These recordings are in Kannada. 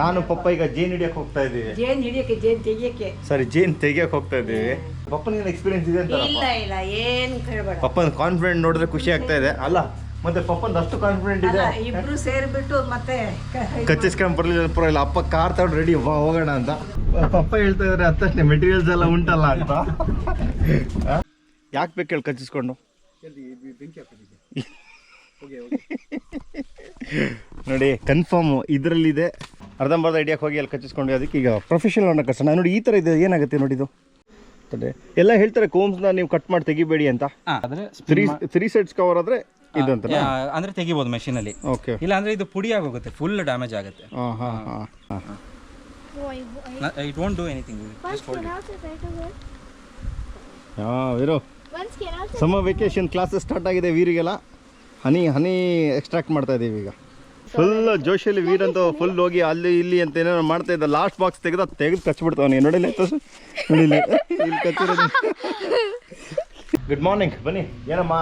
ನಾನು ಪಪ್ಪ ಈಗ ಜೇನ್ ಹಿಡಿಯಕ್ಕೆ ಹೋಗ್ತಾ ಇದ್ದೀವಿ. ಜೇನ್ ಹಿಡಿಯಕ್ಕೆ, ಜೇನ್ ತೆಗಿಯಕ್ಕೆ. ಸರಿ, ಜೇನ್ ತೆಗಿಯಕ್ಕೆ ಹೋಗ್ತಾ ಇದ್ದೀವಿ. ಪಪ್ಪನಿಗೆ ಎಕ್ಸ್ಪೀರಿಯನ್ಸ್ ಇದೆ ಅಂತ? ಇಲ್ಲ ಏನ್ ಕೇಳಬೇಡ. ಪಪ್ಪನ ಕಾನ್ಫಿಡೆಂಟ್ ನೋಡಿದ್ರೆ ಖುಷಿ ಆಗ್ತಾ ಇದೆ ಅಲ್ಲ? ಮತ್ತೆ ಪಪ್ಪಂದು ಅಷ್ಟು ಕಾನ್ಫಿಡೆಂಟ್ ಇದೆ. ಇಬ್ರು ಸೇರ್ಬಿಟ್ಟು ಮತ್ತೆ ಕಚ್ಚಿಸ್ಕೊಂಡ್ ಬರ್ಲಿಲ್ಲ ಪರವಾಗಿಲ್ಲ, ಅಪ್ಪ ಕಾರ್ ತಗೊಂಡು ರೆಡಿ ಹೋಗೋಣ ಅಂತ. ಪಪ್ಪ ಹೇಳ್ತಾ ಇದಾರೆ ಅತ್ತಷ್ಟೇ ಮೆಟೀರಿಯಲ್ಸ್ ಎಲ್ಲ ಉಂಟಲ್ಲ ಅಂತ. ಯಾಕೆ ಬೇಕು ಹೇಳಿ ಕಚ್ಚಿಸ್ಕೊಂಡು? ನೋಡಿ ಕನ್ಫರ್ಮ್ ಇದರಲ್ಲಿದೆ. ಅರ್ಧಂಬರ್ಧ ಹಿಡಿಯಕ್ಕೆ ಹೋಗಿ ಅಲ್ಲಿ ಕಚ್ಚಿಸ್ಕೊಂಡು ಅದಕ್ಕೆ ಈಗ ಪ್ರೊಫೆಷನಲ್ ಅನ್ನೋ ಕಷ್ಟ. ನೋಡಿ ಈ ಥರ ಇದೆ, ಏನಾಗುತ್ತೆ ನೋಡಿ ಇದು ಎಲ್ಲ ಹೇಳ್ತಾರೆ ಕೋಮ್ಸ್ನ ನೀವು ಕಟ್ ಮಾಡಿ ತೆಗಿಬೇಡಿ ಅಂತ. ತ್ರೀ ಸೈಡ್ಸ್ ಕವರ್ ಆದ್ರೆ ಇದಂತ ಅಂದ್ರೆ ತೆಗಿಬಹುದು ಮೆಷಿನ್ ಅಲ್ಲಿ. ಓಕೆ. ಇಲ್ಲ ಅಂದ್ರೆ ಇದು ಪುಡಿ ಆಗೋಗುತ್ತೆ, ಫುಲ್ ಡ್ಯಾಮೇಜ್ ಆಗುತ್ತೆ. It won't do anything. Just hold Veeru, summer vacation classes start ಆಗಿದೆ ವೀರಿಗೆಲ್ಲ. ಹನಿ ಎಕ್ಸ್ಟ್ರಾಕ್ಟ್ ಮಾಡ್ತಾ ಇದೀವಿ ಈಗ. ಫುಲ್ ಜೋಶಲ್ಲಿ ವೀರಂತೂ ಫುಲ್ ಹೋಗಿ ಅಲ್ಲಿ ಇಲ್ಲಿ ಅಂತ ಏನೇನೋ ಮಾಡ್ತಾ ಇದ್ದ. ಲಾಸ್ಟ್ ಬಾಕ್ಸ್ ತೆಗೆದು ಕಚ್ಬಿಡ್ತಾವನಿ. ನೋಡಿಲ್ಲ ನೋಡಿಲ್ಲ ಇಲ್ಲಿ ಕಚ್ಚಿರೋದು. Good morning. ಬನ್ನಿ. ಏನಮ್ಮ,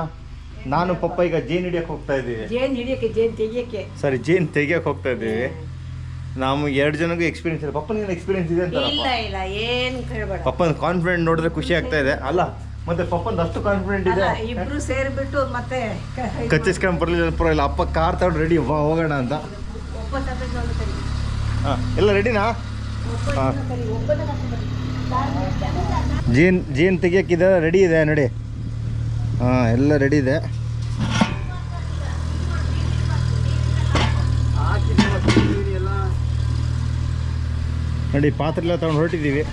ನಾನು ಪಪ್ಪ ಈಗ ಜೇನ್ ಹಿಡಿಯಕ್ಕೆ ಹೋಗ್ತಾ ಇದ್ದೀವಿ. ಜೇನ್ ಹಿಡಿಯಕ್ಕೆ, ಜೇನ್ ತೆಗಿಯಕ್ಕೆ. ಸರಿ, ಜೇನ್ ತೆಗಿಯಕ್ಕೆ ಹೋಗ್ತಾ ಇದ್ದೀವಿ. ನಾವು 2 ಜನಗೂ ಎಕ್ಸ್ಪೀರಿಯನ್ಸ್ ಇದೆ. ಪಪ್ಪನಿಗೆ ಎಕ್ಸ್ಪೀರಿಯನ್ಸ್ ಇದೆ ಅಂತ? ಇಲ್ಲ ಏನ್ ಕೇಳಬೇಡ. ಪಪ್ಪನ ಕಾನ್ಫಿಡೆಂಟ್ ನೋಡಿದ್ರೆ ಖುಷಿ ಆಗ್ತಾ ಇದೆ ಅಲ್ಲ? ಮತ್ತೆ ಪಪ್ಪಂದು ಅಷ್ಟು ಕಾನ್ಫಿಡೆಂಟ್ ಇದೆ. ಇಬ್ರು ಸೇರ್ಬಿಟ್ಟು ಮತ್ತೆ ಕಚ್ಚಿಸ್ಕೊಂಡ್ ಬರ್ಲಿಲ್ಲ ಪರವಾಗಿಲ್ಲ, ಅಪ್ಪ ಕಾರ್ ತಗೊಂಡು ರೆಡಿ ಹೋಗೋಣ ಅಂತ. ಎಲ್ಲ ರೆಡಿನಾ? ಜೇನ್ ತೆಗಿಯೋಕ್ಕಿದೆ, ರೆಡಿ ಇದೆ ನೋಡಿ. ಎಲ್ಲ ರೆಡಿ ಇದೆ. ನೋಡಿ ಪಾತ್ರೆ ಎಲ್ಲ ತಗೊಂಡು ಹೊರಟಿದ್ದೀವಿ.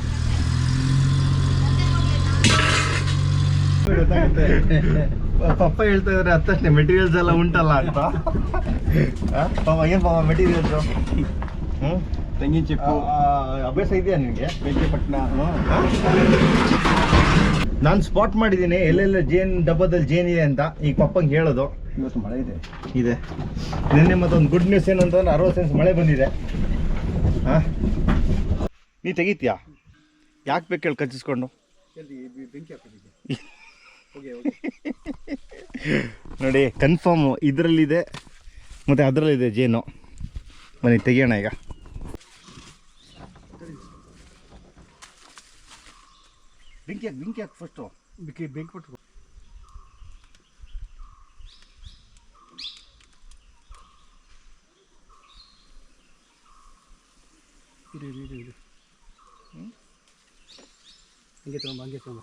ಪಪ್ಪ ಹೇಳ್ತಾ ಇದಾರೆ ಅತ್ತಷ್ಟೇ ಮೆಟೀರಿಯಲ್ಸ್ ಎಲ್ಲ ಉಂಟಲ್ಲ ಅಂತ. ಏನು ಪಾಪ ಮೆಟೀರಿಯಲ್ಸು? ತೆಂಗಿನ ಚಿಪ್ಪು ಅಭ್ಯಾಸ ಇದೆಯಾ ನಿನಗೆ? ಬೆಂಕಿಪಟ್ಟಣ ನಾನು ಸ್ಪಾಟ್ ಮಾಡಿದ್ದೀನಿ ಎಲ್ಲೆಲ್ಲ ಜೇನ್ ಡಬ್ಬದಲ್ಲಿ ಜೇನ್ ಇದೆ ಅಂತ. ಈಗ ಪಪ್ಪಂಗೆ ಹೇಳೋದು ಇವತ್ತು ಮಳೆ ಇದೆ. ನಿನ್ನೆ ಮತ್ತೊಂದು ಗುಡ್ ನ್ಯೂಸ್ ಏನಂತಂದ್ರೆ 60 ಸೆಂಟ್ಸ್ ಮಳೆ ಬಂದಿದೆ. ನೀ ತೆಗಿತೀಯಾ? ಯಾಕೆ ಬೇಕು ಹೇಳಿ ಕಚ್ಚಿಸ್ಕೊಂಡು? ನೋಡಿ ಕನ್ಫರ್ಮ್ ಇದರಲ್ಲಿದೆ ಮತ್ತು ಅದರಲ್ಲಿದೆ ಜೇನು. ಬನ್ನಿ ತೆಗಿಯೋಣ ಈಗ. ಬೆಂಕಿ ಹಾಕಿ ಫಸ್ಟು. ಬೆಂಕಿ ಕೊಟ್ಟು ಹಂಗೆ ತಗೊಂಬ.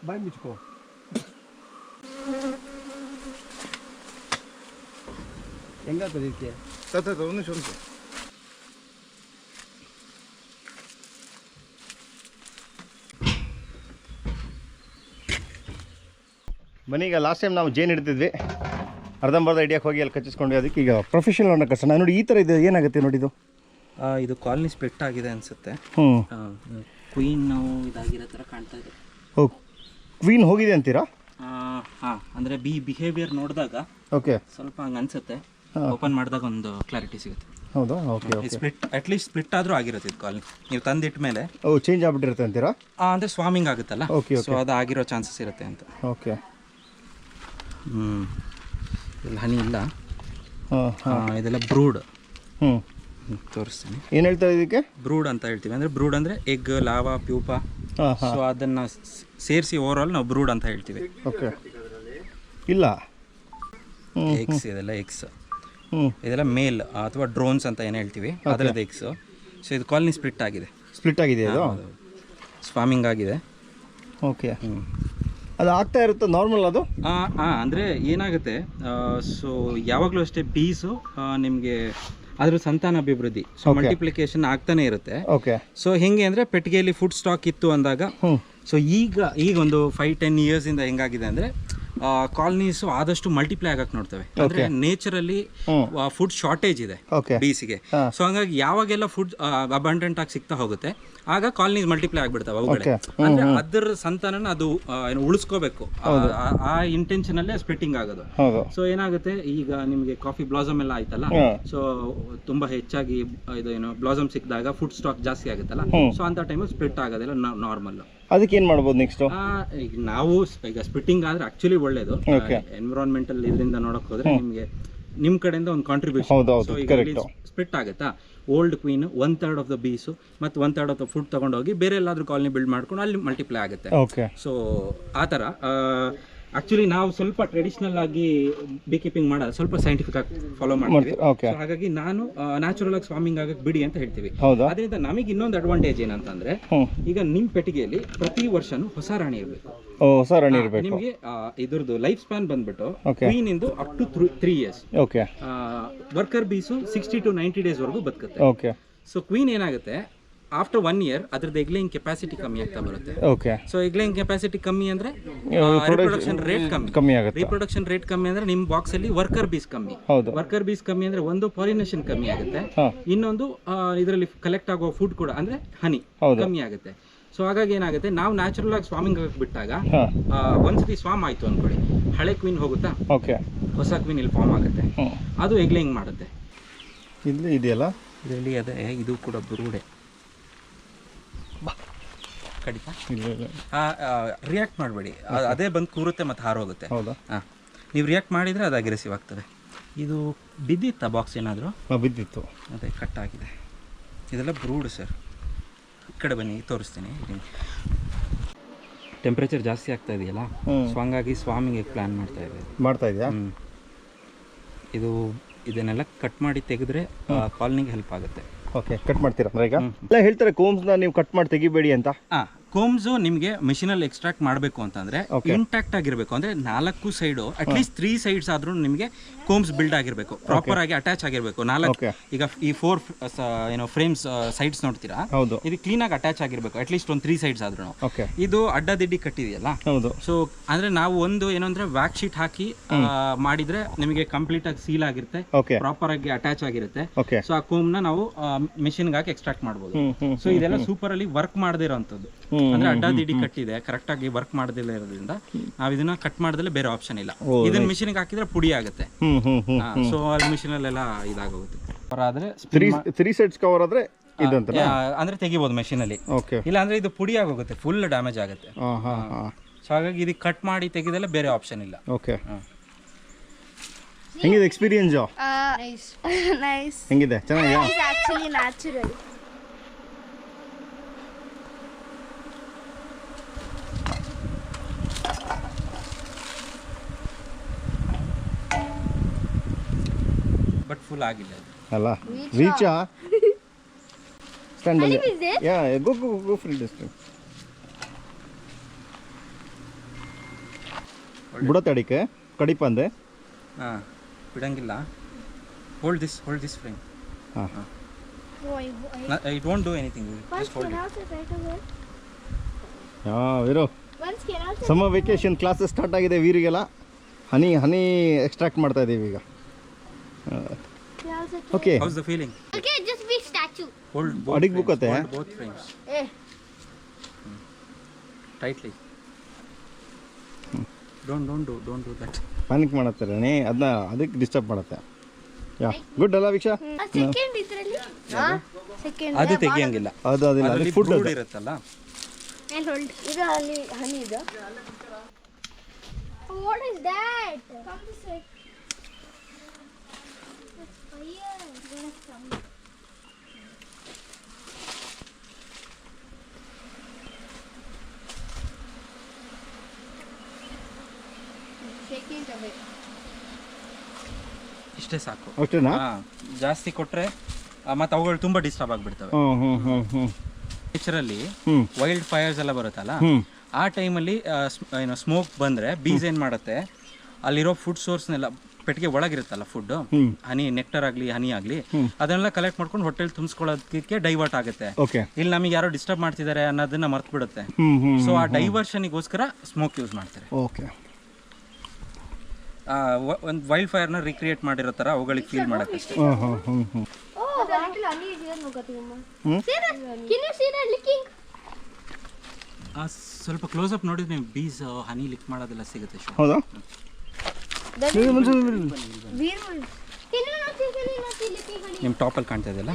ಬಾಯಿ ಮುಚ್ಕೋ. ಹೆಂಗಾಗ್ತದೆ ಇದಕ್ಕೆ? ಒಂದು ಸ್ವಲ್ಪ ಬನ್ನಿ. ಈಗ ಲಾಸ್ಟ್ ಟೈಮ್ ನಾವು ಜೇನ್ ಹಿಡ್ತಿದ್ವಿ, ಅರ್ಧಂಬರ್ಧ ಹಿಡಿಯಕ್ಕೆ ಹೋಗಿ ಅಲ್ಲಿ ಕಚ್ಚಿಸ್ಕೊಂಡ್ವಿ. ಅದಕ್ಕೆ ಈಗ ಪ್ರೊಫೆಷನಲ್ ಅನ್ನೋ ಕಷ್ಟ. ನೋಡಿ ಈ ಥರ ಇದೆ, ಏನಾಗುತ್ತೆ ನೋಡಿ ಇದು? ಇದು ಕಾಲನಿ ಸ್ಪ್ಲಿಟ್ ಆಗಿದೆ ಅನ್ಸುತ್ತೆ. ಕ್ವೀನ್ ಇದಾಗಿರೋ ಥರ ಕಾಣ್ತಾ ಇದೆ. ಓ, ಕ್ವೀನ್ ಹೋಗಿದೆ ಅಂತೀರಾ? ಅಂದರೆ ಬಿಹೇವಿಯರ್ ನೋಡಿದಾಗ ಓಕೆ ಸ್ವಲ್ಪ ಹಂಗೆ ಅನ್ಸುತ್ತೆ. ಓಪನ್ ಮಾಡಿದಾಗ ಒಂದು ಕ್ಲಾರಿಟಿ ಸಿಗುತ್ತೆ. ಹೌದಾ? ಓಕೆ. ಸ್ಪ್ಲಿಟ್ ಅಟ್ಲೀಸ್ಟ್ ಸ್ಪ್ಲಿಟ್ ಆದರೂ ಆಗಿರುತ್ತೆ ಇದು ಕಾಲನಿ. ನೀವು ತಂದಿಟ್ಟ ಮೇಲೆ ಚೇಂಜ್ ಆಗ್ಬಿಟ್ಟಿರುತ್ತೆ ಅಂತೀರಾ? ಅಂದರೆ ಸ್ವಾಮಿಂಗ್ ಆಗುತ್ತಲ್ಲ. ಓಕೆ. ಸೊ ಅದು ಆಗಿರೋ ಚಾನ್ಸಸ್ ಇರುತ್ತೆ ಅಂತ. ಓಕೆ. ಇಲ್ಲಿ ಹನಿ ಇಲ್ಲ. ಇದೆಲ್ಲ ಬ್ರೂಡ್. ತೋರಿಸ್ತೀನಿ. ಏನು ಹೇಳ್ತಾರೆ ಇದಕ್ಕೆ? ಬ್ರೂಡ್ ಅಂತ ಹೇಳ್ತೀವಿ. ಅಂದರೆ ಬ್ರೂಡ್ ಅಂದರೆ ಎಗ್, ಲಾವಾ, ಪ್ಯೂಪಾ. ಸೊ ಅದನ್ನು ಸೇರಿಸಿ ಓವರ್ ಆಲ್ ನಾವು ಬ್ರೂಡ್ ಅಂತ ಹೇಳ್ತೀವಿ. ಓಕೆ. ಇಲ್ಲ ಎಗ್ಸ್, ಇದೆಲ್ಲ ಎಗ್ಸ್. ಇದೆಲ್ಲ ಮೇಲ್ ಅಥವಾ ಡ್ರೋನ್ಸ್ ಅಂತ ಏನು ಹೇಳ್ತೀವಿ, ಅದರದ್ದು ಎಗ್ಸ್. ಸೊ ಇದು ಕಾಲನಿ ಸ್ಪ್ಲಿಟ್ ಆಗಿದೆ. ಇದು ಸ್ವಾಮಿಂಗ್ ಆಗಿದೆ. ಓಕೆ. ಅದು ಆಗ್ತಾ ಇರುತ್ತೆ ನಾರ್ಮಲ್ ಅದು? ಅಂದರೆ ಏನಾಗುತ್ತೆ, ಸೊ ಯಾವಾಗಲೂ ಅಷ್ಟೇ ಬೀಸು ನಿಮಗೆ ಅದ್ರ ಸಂತಾನ ಅಭಿವೃದ್ಧಿ, ಸೊ ಮಲ್ಟಿಪ್ಲಿಕೇಶನ್ ಆಗ್ತಾನೆ ಇರುತ್ತೆ. ಓಕೆ. ಸೊ ಹೆಂಗೆ ಅಂದರೆ ಪೆಟ್ಟಿಗೆಯಲ್ಲಿ ಫುಡ್ ಸ್ಟಾಕ್ ಇತ್ತು ಅಂದಾಗ, ಸೊ ಈಗ ಒಂದು 5-10 ಇಯರ್ಸಿಂದ ಹೆಂಗಾಗಿದೆ ಅಂದರೆ ಕಾಲನೀಸು ಆದಷ್ಟು ಮಲ್ಟಿಪ್ಲೈ ಆಗಕ್ಕೆ ನೋಡ್ತವೆ. ಅಂದರೆ ನೇಚರಲ್ಲಿ ಫುಡ್ ಶಾರ್ಟೇಜ್ ಇದೆ ಬೀಸಿಗೆ. ಸೊ ಹಂಗಾಗಿ ಯಾವಾಗೆಲ್ಲ ಫುಡ್ ಅಬಂಡೆಂಟ್ ಆಗಿ ಸಿಗ್ತಾ ಹೋಗುತ್ತೆ ಆಗ ಕಾಲನೀಸ್ ಮಲ್ಟಿಪ್ಲೈ ಆಗ್ಬಿಡ್ತಾವೆ ಅವುಗಳೇ. ಅಂದ್ರೆ ಅದರ ಸಂತಾನನ ಅದು ಏನು ಉಳಿಸ್ಕೋಬೇಕು, ಆ ಇಂಟೆನ್ಷನ್ ಅಲ್ಲೇ ಸ್ಪ್ಲಿಟ್ಟಿಂಗ್ ಆಗೋದು. ಸೊ ಏನಾಗುತ್ತೆ, ಈಗ ನಿಮಗೆ ಕಾಫಿ ಬ್ಲಾಸಮ್ ಎಲ್ಲ ಆಯ್ತಲ್ಲ, ಸೊ ತುಂಬಾ ಹೆಚ್ಚಾಗಿ ಇದು ಏನು ಬ್ಲಾಸಮ್ ಸಿಕ್ಕಿದಾಗ ಫುಡ್ ಸ್ಟಾಕ್ ಜಾಸ್ತಿ ಆಗುತ್ತಲ್ಲ, ಸೊ ಅಂತ ಟೈಮಲ್ಲಿ ಸ್ಪ್ಲಿಟ್ ಆಗೋದೆಲ್ಲ ನಾರ್ಮಲ್. ಅದಕ್ಕೆ ಏನ್ ಮಾಡ್ಬೋದು ನೆಕ್ಸ್ಟ್? ಈಗ ನಾವು ಈಗ ಸ್ಪ್ಲಿಟ್ಟಿಂಗ್ ಆದ್ರೆ ಆಕ್ಚುಲಿ ಒಳ್ಳೇದು. ಎನ್ವಿರಾನ್ಮೆಂಟಲ್ ಇದರಿಂದ ನೋಡಕ್ ಹೋದ್ರೆ ನಿಮ್ಗೆ ನಿಮ್ ಕಡೆಯಿಂದ ಒಂದು ಕಾಂಟ್ರಿಬ್ಯೂಷನ್ ಸ್ಪ್ಲಿಟ್ ಆಗುತ್ತಾ. ಓಲ್ಡ್ ಕ್ವೀನ್ 1/3 ಆಫ್ ದ ಬೀಸು ಮತ್ತು 1/3 ಆಫ್ ದ ಫುಡ್ ತಗೊಂಡೋಗಿ ಬೇರೆ ಎಲ್ಲಾದ್ರೂ ಕಾಲನಿ ಬಿಲ್ಡ್ ಮಾಡ್ಕೊಂಡು ಅಲ್ಲಿ ಮಲ್ಟಿಪ್ಲೈ ಆಗುತ್ತೆ. ಸೊ ಆ ಥರ ಆಕ್ಚುಲಿ ನಾವು ಸ್ವಲ್ಪ ಟ್ರೆಡಿಷನಲ್ ಆಗಿ ಬೀ ಕೀಪಿಂಗ್ ಮಾಡೋದು ಸ್ವಲ್ಪ ಸೈಂಟಿಫಿಕ್ ಆಗಿ ಫಾಲೋ ಮಾಡ್ತೀವಿ. ಹಾಗಾಗಿ ನಾನು ನ್ಯಾಚುರಲ್ ಆಗಿ ಸ್ವಾಮಿಂಗ್ ಆಗಕ್ಕೆ ಬಿಡಿ ಅಂತ ಹೇಳ್ತೀವಿ. ಅದರಿಂದ ನಮಗೆ ಇನ್ನೊಂದು ಅಡ್ವಾಂಟೇಜ್ ಏನಂತಂದ್ರೆ, ಈಗ ನಿಮ್ ಪೆಟ್ಟಿಗೆಯಲ್ಲಿ ಪ್ರತಿ ವರ್ಷನೂ ಹೊಸ ರಾಣಿ ಇರಬೇಕು. ನಿಮಗೆ ಇದ್ರದ್ದು ಲೈಫ್ ಸ್ಪ್ಯಾನ್ ಬಂದ್ಬಿಟ್ಟು ಕ್ವೀನ್ ಇಂದು up to 3 years. Worker bees 60 to 90 days ವರೆಗೂ ಬದುಕುತ್ತೆ. ಸೊ ಕ್ವೀನ್ ಏನಾಗುತ್ತೆ, ಆಫ್ಟರ್ 1 year ಅದ್ರದ್ದು ಎಗ್ಲೇಯಿಂಗ್ ಕೆಪಾಸಿಟಿ ಕಮ್ಮಿ ಆಗ್ತಾ ಬರುತ್ತೆ. ಸೊ ಎಗ್ಲೇಯಿಂಗ್ ಕೆಪಾಸಿಟಿ ಕಮ್ಮಿ ಅಂದ್ರೆ ರಿಪ್ರೊಡಕ್ಷನ್ ರೇಟ್ ಕಮ್ಮಿ ಆಗುತ್ತೆ. ರಿಪ್ರೊಡಕ್ಷನ್ ರೇಟ್ ಕಮ್ಮಿ ಅಂದ್ರೆ ನಿಮ್ ಬಾಕ್ಸ್ ಅಲ್ಲಿ ವರ್ಕರ್ ಬೀಸ್ ಕಮ್ಮಿ. ವರ್ಕರ್ ಬೀಸ್ ಕಮ್ಮಿ ಅಂದ್ರೆ ಒಂದು ಪಾಲಿನೇಷನ್ ಕಮ್ಮಿ ಆಗುತ್ತೆ, ಇನ್ನೊಂದು ಇದರಲ್ಲಿ ಕಲೆಕ್ಟ್ ಆಗೋ ಫುಡ್ ಕೂಡ ಅಂದ್ರೆ ಹನಿ ಕಮ್ಮಿ ಆಗುತ್ತೆ. ಸೊ ಹಾಗಾಗಿ ಏನಾಗುತ್ತೆ, ನಾವು ನ್ಯಾಚುರಲ್ ಆಗಿ ಸ್ವಾಮಿಂಗ್ ಬಿಟ್ಟಾಗ ಒಂದ್ಸತಿ ಸ್ವಾಮ್ ಆಯ್ತು ಅನ್ಕೊಳ್ಳಿ, ಹಳೆ ಕ್ವೀನ್ ಹೋಗುತ್ತಾ, ಹೊಸ ಕ್ವೀನ್ ಇಲ್ಲಿ ಫಾರ್ಮ್ ಆಗುತ್ತೆ, ಅದು ಎಗ್ಲೇಯಿಂಗ್ ಮಾಡುತ್ತೆ. ಇಲ್ಲಿ ಇದೆಯಲ್ಲ, ಇದರಲ್ಲಿ ಅದೇ ಇದು ಕೂಡ ಬ್ರೂಡೆ ಕಡಿತ ರಿಯಾಕ್ಟ್ ಮಾಡಬೇಡಿ, ಅದೇ ಬಂದು ಕೂರುತ್ತೆ ಮತ್ತು ಹಾರೋಗುತ್ತೆ. ಹಾಂ, ನೀವು ರಿಯಾಕ್ಟ್ ಮಾಡಿದರೆ ಅದು ಅಗ್ರೆಸಿವ್ ಆಗ್ತದೆ. ಇದು ಬಿದ್ದಿತ್ತಾ ಬಾಕ್ಸ್ ಏನಾದರೂ? ಬಿದ್ದಿತ್ತು, ಅದೇ ಕಟ್ ಆಗಿದೆ. ಇದೆಲ್ಲ ಬ್ರೂಡ್ ಸರ್. ಈ ಕಡೆ ಬನ್ನಿ ತೋರಿಸ್ತೀನಿ. ಟೆಂಪ್ರೇಚರ್ ಜಾಸ್ತಿ ಆಗ್ತಾ ಇದೆಯಲ್ಲ, ಸೊ ಹಂಗಾಗಿ ಸ್ವಾಮಿಗೆ ಪ್ಲ್ಯಾನ್ ಮಾಡ್ತಾ ಇದೆಯಾ. ಇದು ಇದನ್ನೆಲ್ಲ ಕಟ್ ಮಾಡಿ ತೆಗೆದ್ರೆ ಕಾಲನಿಗೆ ಹೆಲ್ಪ್ ಆಗುತ್ತೆ. ಕಟ್ ಮಾಡ್ತೀರಾ ಈಗ? ಎಲ್ಲ ಹೇಳ್ತಾರೆ ಕೋಮ್ಸ್ನ ನೀವು ಕಟ್ ಮಾಡಿ ತೆಗಿಬೇಡಿ ಅಂತ. ಕೋಮ್ಸು ನಿಮಗೆ ಮಿಷಿನಲ್ಲಿ ಎಕ್ಸ್ಟ್ರಾಕ್ಟ್ ಮಾಡಬೇಕು ಅಂತಂದ್ರೆ ಇಂಟ್ಯಾಕ್ಟ್ ಆಗಿರಬೇಕು. ಅಂದ್ರೆ 4 ಸೈಡು ಅಟ್ಲೀಸ್ಟ್ 3 sides ಆದ್ರೂ ನಿಮಗೆ ಕೋಮ್ಸ್ ಬಿಲ್ಡ್ ಆಗಿರಬೇಕು, ಪ್ರಾಪರ್ ಆಗಿ ಅಟ್ಯಾಚ್ ಆಗಿರಬೇಕು. 4 ಈಗ ಈ 4 ಏನೋ ಫ್ರೇಮ್ಸ್ ಸೈಡ್ಸ್ ನೋಡ್ತೀರಾ, ಇದು ಕ್ಲೀನ್ ಆಗಿ ಅಟ್ಯಾಚ್ ಆಗಿರಬೇಕು, ಅಟ್ಲೀಸ್ಟ್ ಒಂದು 3 sides ಆದ್ರೂ. ಇದು ಅಡ್ಡದಿಡ್ಡಿ ಕಟ್ಟಿದೆಯಲ್ಲ, ಸೊ ಅಂದ್ರೆ ನಾವು ಒಂದು ಏನಂದ್ರೆ ವ್ಯಾಕ್ ಶೀಟ್ ಹಾಕಿ ಮಾಡಿದ್ರೆ ನಿಮಗೆ ಕಂಪ್ಲೀಟ್ ಆಗಿ ಸೀಲ್ ಆಗಿರುತ್ತೆ, ಪ್ರಾಪರ್ ಆಗಿ ಅಟ್ಯಾಚ್ ಆಗಿರುತ್ತೆ. ಸೊ ಆ ಕೋಮ್ ನ ನಾವು ಮಿಷಿನ್ ಹಾಕಿ ಎಕ್ಸ್ಟ್ರಾಕ್ಟ್ ಮಾಡಬಹುದು. ಸೊ ಇದೆಲ್ಲ ಸೂಪರ್ ಅಲ್ಲಿ ವರ್ಕ್ ಮಾಡದೇ ಇರೋಂಥದ್ದು. ಅಂದ್ರೆ ಅಡ್ಡದಿಡ್ಡಿ ಕಟ್ಟಿದೆ, ಕರೆಕ್ಟ್ ಆಗಿ ವರ್ಕ್ ಮಾಡದಿಲ್ಲ ಇರೋದ್ರಿಂದ ನಾವ್ ಇದನ್ನ ಕಟ್ ಮಾಡಿದ್ರೆ ಬೇರೆ ಆಪ್ಷನ್ ಇಲ್ಲ. ಇದನ್ನ ಮಿಷಿನ್ ಹಾಕಿದ್ರೆ ಪುಡಿ ಆಗುತ್ತೆ. ಸೊ ಅಲ್ಲಿ ಮಿಷಿನ್ ಅಲ್ಲೆಲ್ಲ ಇದಾಗುತ್ತೆ. ಆದ್ರೆ 3 sides ಕವರ್ ಆದ್ರೆ ಅಂದ್ರೆ ತೆಗಿಬಹುದು ಮೆಷಿನ್ ಅಲ್ಲಿ. ಇಲ್ಲ ಅಂದ್ರೆ ಇದು ಪುಡಿ ಆಗೋಗುತ್ತೆ, ಫುಲ್ ಡ್ಯಾಮೇಜ್ ಆಗುತ್ತೆ. ಸೊ ಹಾಗಾಗಿ ಇದಕ್ಕೆ ಕಟ್ ಮಾಡಿ ತೆಗೆದಲ್ಲ ಬೇರೆ ಆಪ್ಷನ್ ಇಲ್ಲ. ಹೆಂಗಿದೆ ಎಕ್ಸ್ಪೀರಿಯನ್ಸ್? ನೈಸ್. ಹೆಂಗಿದೆ? ಚೆನ್ನಾಗಿದೆಯಾ? It's actually natural. But full ಆಗಿಲ್ಲ ಅಲ್ಲ. ರೀಚಾ ಸ್ಟ್ಯಾಂಡ್ ಅಲ್ಲಿ. ಯಾ ಗೋ ಫ್ರೀ ಡಿಸ್ಟೆನ್ಸ್. ಬಿಡತ್ತೆ ಅಡಿಕೆ ಕಡಿಪ ಅಂದೆ. ಬಿಡಂಗಿಲ್ಲ. Hold this frame. It won't do anything. Just hold it. Veeru, summer vacation classes start ಆಗಿದೆ ವೀರಿಗೆಲ್ಲ. ಹನಿ ಎಕ್ಸ್ಟ್ರಾಕ್ಟ್ ಮಾಡ್ತಾ ಇದೀವಿ ಈಗ. Okay. How's the feeling? Okay, just be statue. Hold both. Adik bukate. Hold both frames. Tightly. Don't do that. Panic ಮಾಡುತ್ತಾರೆ ಅದಕ್ಕೆ ಡಿಸ್ಟರ್ಬ್ ಮಾಡುತ್ತೆ. ಯಾ ಗುಡ್ ಅಲ್ಲ ವೀಕ್ಷಾ? ಸೆಕೆಂಡ್ ಇದರಲ್ಲಿ ಸೆಕೆಂಡ್ ಅದು ತೆಗಿಯಂಗಿಲ್ಲ. ಅದು ಫುಡ್ ಇರುತ್ತಲ್ಲ. And hold. ಇದು ಅಲ್ಲಿ ಹನಿ ಇದೆ. What is that? Come this way. ಇಷ್ಟೇ ಸಾಕು. ಅಷ್ಟೇನಾ? ಜಾಸ್ತಿ ಕೊಟ್ರೆ ಮತ್ತೆ ಅವುಗಳು ತುಂಬಾ ಡಿಸ್ಟರ್ಬ್ ಆಗಿಬಿಡ್ತವೆ. ನೇಚರಲ್ಲಿ ವೈಲ್ಡ್ ಫೈರ್ಸ್ ಎಲ್ಲ ಬರುತ್ತಲ್ಲ, ಆ ಟೈಮಲ್ಲಿ ಏನೋ ಸ್ಮೋಕ್ ಬಂದ್ರೆ ಬೀಸ್ ಏನ್ ಮಾಡುತ್ತೆ, ಅಲ್ಲಿರೋ ಫುಡ್ ಸೋರ್ಸ್ನೆಲ್ಲ ಪೆಟ್ಟಿಗೆ ಒಳಗಿರುತ್ತಲ್ಲ ಫುಡ್, ಹನಿ ನೆಕ್ಟರ್ ಆಗಲಿ ಹನಿ ಆಗಲಿ, ಅದನ್ನೆಲ್ಲ ಕಲೆಕ್ಟ್ ಮಾಡ್ಕೊಂಡು ಹೊಟ್ಟೆಲ್ ತುಂಬಿಸ್ಕೊಳ್ಳೋದಕ್ಕೆ ಡೈವರ್ಟ್ ಆಗುತ್ತೆ. ಇಲ್ಲಿ ನಮಗೆ ಯಾರೋ ಡಿಸ್ಟರ್ಬ್ ಮಾಡ್ತಿದ್ದಾರೆ ಅನ್ನೋದನ್ನ ಮರ್ತು ಬಿಡುತ್ತೆ. ಸೊ ಆ ಡೈವರ್ಷನ್ಗೋಸ್ಕರ ಸ್ಮೋಕ್ ಯೂಸ್ ಮಾಡ್ತಾರೆ. ಒಂದು ವೈಲ್ಡ್ ಫೈರ್ನ ರಿಕ್ರಿಯೇಟ್ ಮಾಡಿರೋ ಥರ ಅವುಗಳಿಗೆ ಫೀಲ್ ಮಾಡೋಕ್ಕಷ್ಟೇ. Can you see that licking? ಸ್ವಲ್ಪ ಕ್ಲೋಸ್ ಅಪ್ ನೋಡಿದ್ರೆ ನೀವು ಬೀಸ್ ಹನಿ ಲಿಕ್ ಮಾಡೋದೆಲ್ಲ ಸಿಗುತ್ತೆ ಶೋ. ಹೌದಾ? Can you not see licking honey? ನಿಮ್ಮ ಟಾಪಲ್ಲಿ ಕಾಣ್ತಾ ಇದೆಯಲ್ಲ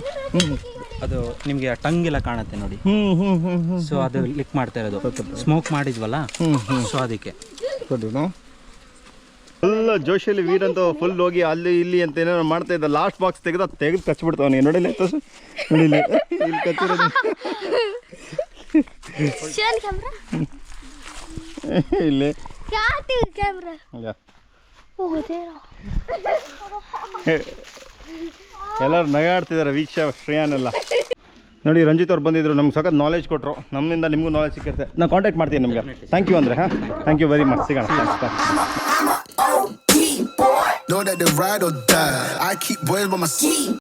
ಅದು ನಿಮಗೆ ಟಂಗ್ ಎಲ್ಲ ಕಾಣುತ್ತೆ ನೋಡಿ. ಸೊ ಅದು ಲಿಕ್ ಮಾಡ್ತಾ ಇರೋದು ಸ್ಮೋಕ್ ಮಾಡಿದ್ವಲ್ಲ, ಸೊ ಅದಕ್ಕೆ. ಫುಲ್ ಜೋಶಿಯಲ್ಲಿ ವೀರಂತೂ ಫುಲ್ ಹೋಗಿ ಅಲ್ಲಿ ಇಲ್ಲಿ ಅಂತ ಏನೇನೋ ಮಾಡ್ತಾ ಇದ್ದ. ಲಾಸ್ಟ್ ಬಾಕ್ಸ್ ತೆಗೆದು ಕಚ್ಬಿಡ್ತಾವನಿಗೆ. ನೋಡಿಲ್ಲ ನೋಡಿಲ್ಲ ಇಲ್ಲಿ ಕಚ್ಚಿರೋದು Show camera. ಇಲ್ಲಿ Cat camera. Oh, there. ಎಲ್ಲರೂ ನಗಾಡ್ತಿದ್ದಾರೆ ವೀಕ್ಷ ಶ್ರೇಯಾನ್ ಎಲ್ಲ. ನೋಡಿ ರಂಜಿತ್ ಅವ್ರು ಬಂದಿದ್ರು, ನಮ್ಗೆ ಸಖತ್ ನಾಲೆಜ್ ಕೊಟ್ಟರು. ನಮ್ಮಿಂದ ನಿಮಗೂ ನಾಲೆಜ್ ಸಿಕ್ಕಿರುತ್ತೆ. ನಾನು ಕಾಂಟ್ಯಾಕ್ಟ್ ಮಾಡ್ತೀನಿ ನಿಮಗೆ. ಥ್ಯಾಂಕ್ ಯು ಅಂದರೆ. ಹಾಂ, ಥ್ಯಾಂಕ್ ಯು ವೆರಿ ಮಚ್. ಸಿಗೋಣ. Know that they ride or die. I keep boys by my side.